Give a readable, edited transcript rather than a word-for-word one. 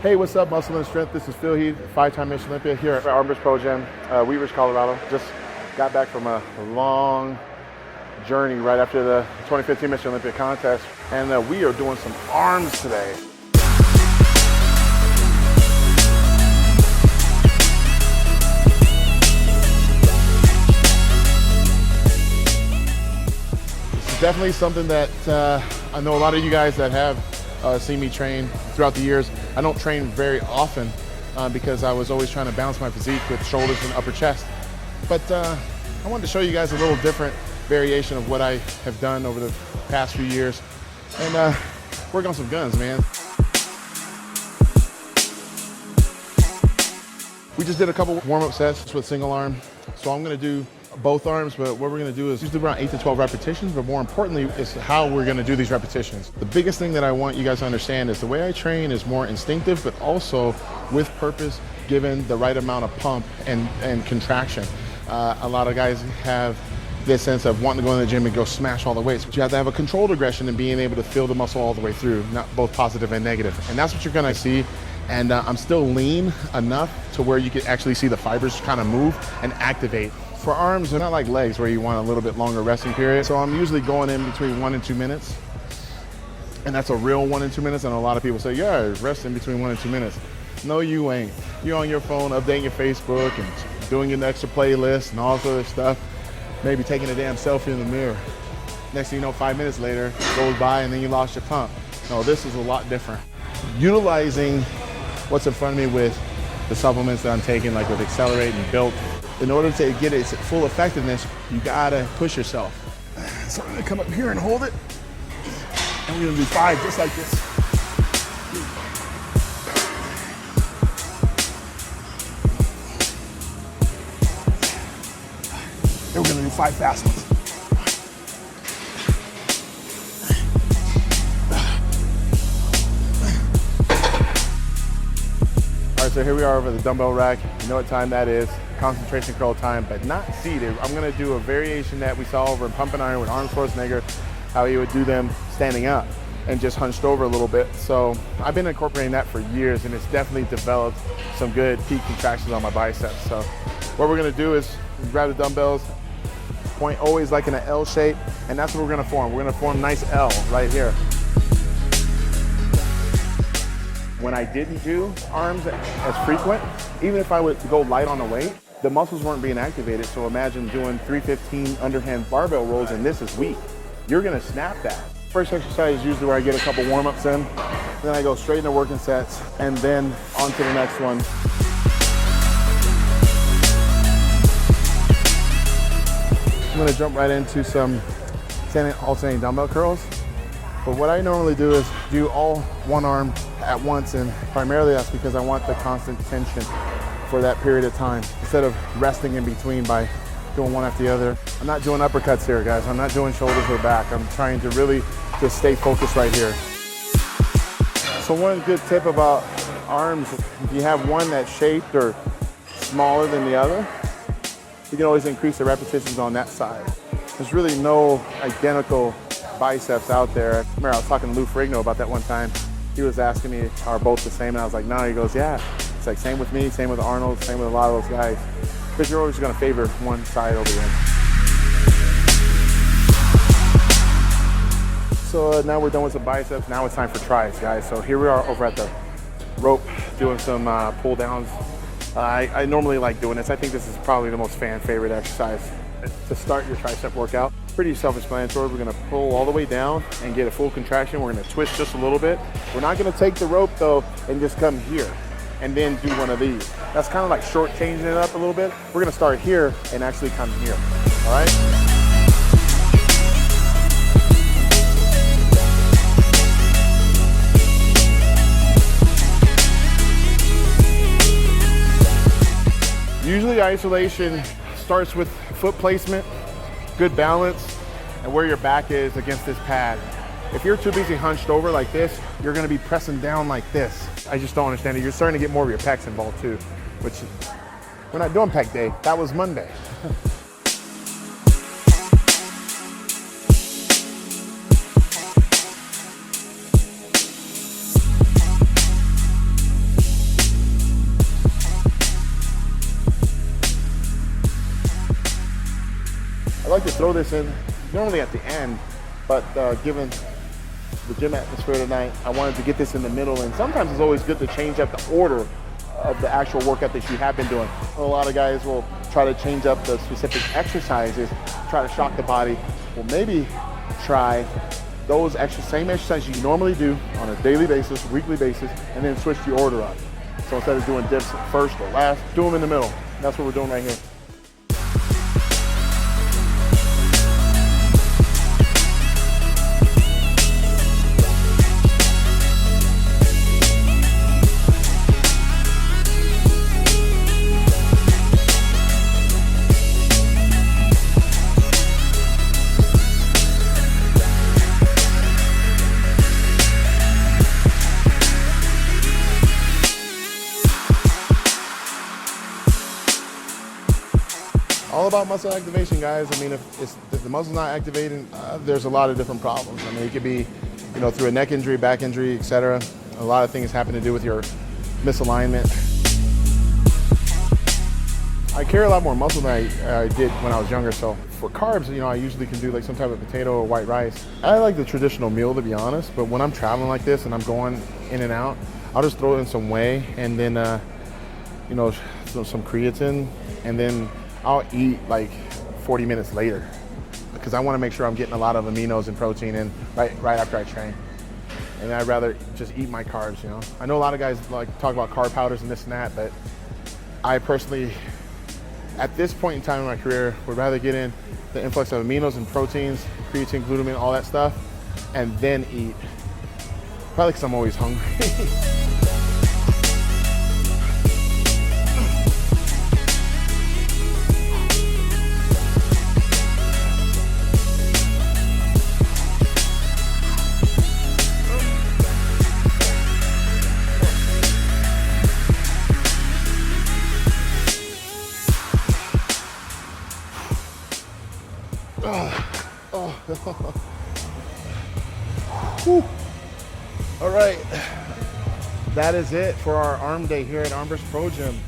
Hey, what's up, Muscle and Strength? This is Heath, 5-time Mission Olympia here at Armbrust Pro Gym, Weavers, Colorado. Just got back from a long journey right after the 2015 Mission Olympia contest, and we are doing some arms today. This is definitely something that I know a lot of you guys that have seen me train throughout the years. I don't train very often because I was always trying to balance my physique with shoulders and upper chest. But I wanted to show you guys a little different variation of what I have done over the past few years and work on some guns, man. We just did a couple warm-up sets with single arm. So I'm gonna do both arms, but what we're gonna do is just do around 8 to 12 repetitions, but more importantly is how we're gonna do these repetitions. The biggest thing that I want you guys to understand is the way I train is more instinctive, but also with purpose, given the right amount of pump and contraction. A lot of guys have this sense of wanting to go in the gym and go smash all the weights, but you have to have a controlled aggression and being able to feel the muscle all the way through, not both positive and negative. And that's what you're gonna see. And I'm still lean enough to where you can actually see the fibers kind of move and activate. For arms, they're not like legs where you want a little bit longer resting period. So I'm usually going in between 1 and 2 minutes. And that's a real 1 and 2 minutes. And a lot of people say, yeah, rest in between 1 and 2 minutes. No, you ain't. You're on your phone, updating your Facebook and doing an extra playlist and all this other stuff. Maybe taking a damn selfie in the mirror. Next thing you know, 5 minutes later, goes by and then you lost your pump. No, this is a lot different. Utilizing what's in front of me with the supplements that I'm taking, like with Accelerate and Built, in order to get its full effectiveness, you gotta push yourself. So I'm gonna come up here and hold it, and we're gonna do 5 just like this. Then we're gonna do 5 fast ones. All right, so here we are over the dumbbell rack. You know what time that is. Concentration curl time, but not seated. I'm gonna do a variation that we saw over in Pump and Iron with Arnold Schwarzenegger, how he would do them standing up and just hunched over a little bit. So I've been incorporating that for years, and it's definitely developed some good peak contractions on my biceps. So what we're gonna do is grab the dumbbells, point always like in an L shape, and that's what we're gonna form. We're gonna form a nice L right here. When I didn't do arms as frequent, even if I would go light on the weight, the muscles weren't being activated. So imagine doing 315 underhand barbell rolls and this is weak. You're gonna snap that. First exercise is usually where I get a couple warm-ups in, then I go straight into working sets, and then on to the next one. I'm gonna jump right into some alternating dumbbell curls. But what I normally do is do all one arm at once, and primarily that's because I want the constant tension for that period of time instead of resting in between by doing one after the other. I'm not doing uppercuts here, guys. I'm not doing shoulders or back. I'm trying to really just stay focused right here. So one good tip about arms, if you have one that's shaped or smaller than the other, you can always increase the repetitions on that side. There's really no identical biceps out there. I remember I was talking to Lou Ferrigno about that one time. He was asking me, are both the same? And I was like, no. He goes, yeah. It's like same with me, same with Arnold, same with a lot of those guys. Because you're always gonna favor one side over the other. So now we're done with some biceps. Now it's time for tries, guys. So here we are over at the rope doing some pull downs. I normally like doing this. I think this is probably the most fan favorite exercise to start your tricep workout. Pretty self-explanatory. We're gonna pull all the way down and get a full contraction. We're gonna twist just a little bit. We're not gonna take the rope though and just come here and then do one of these. That's kind of like short-changing it up a little bit. We're gonna start here and actually come here, all right? Usually isolation starts with foot placement, good balance, and where your back is against this pad. If you're too busy hunched over like this, you're gonna be pressing down like this. I just don't understand it. You're starting to get more of your pecs involved too, which we're not doing pec day. That was Monday. I like to throw this in normally at the end, but given the gym atmosphere tonight, I wanted to get this in the middle, and sometimes it's always good to change up the order of the actual workout that you have been doing. A lot of guys will try to change up the specific exercises, try to shock the body. Well, maybe try those same exercises you normally do on a daily basis, weekly basis, and then switch the order up. So instead of doing dips first or last, do them in the middle. That's what we're doing right here. All about muscle activation, guys. I mean, if the muscle's not activating, there's a lot of different problems. I mean, it could be, through a neck injury, back injury, etc. A lot of things happen to do with your misalignment. I carry a lot more muscle than I did when I was younger. So for carbs, I usually can do like some type of potato or white rice. I like the traditional meal, to be honest. But when I'm traveling like this and I'm going in and out, I'll just throw in some whey and then, some creatine, and then I'll eat like 40 minutes later because I want to make sure I'm getting a lot of aminos and protein in right after I train. And I'd rather just eat my carbs, I know a lot of guys like talk about carb powders and this and that, but I personally, at this point in time in my career, would rather get in the influx of aminos and proteins, creatine, glutamine, all that stuff, and then eat. Probably because I'm always hungry. Whew. All right, that is it for our arm day here at Armburst Pro Gym.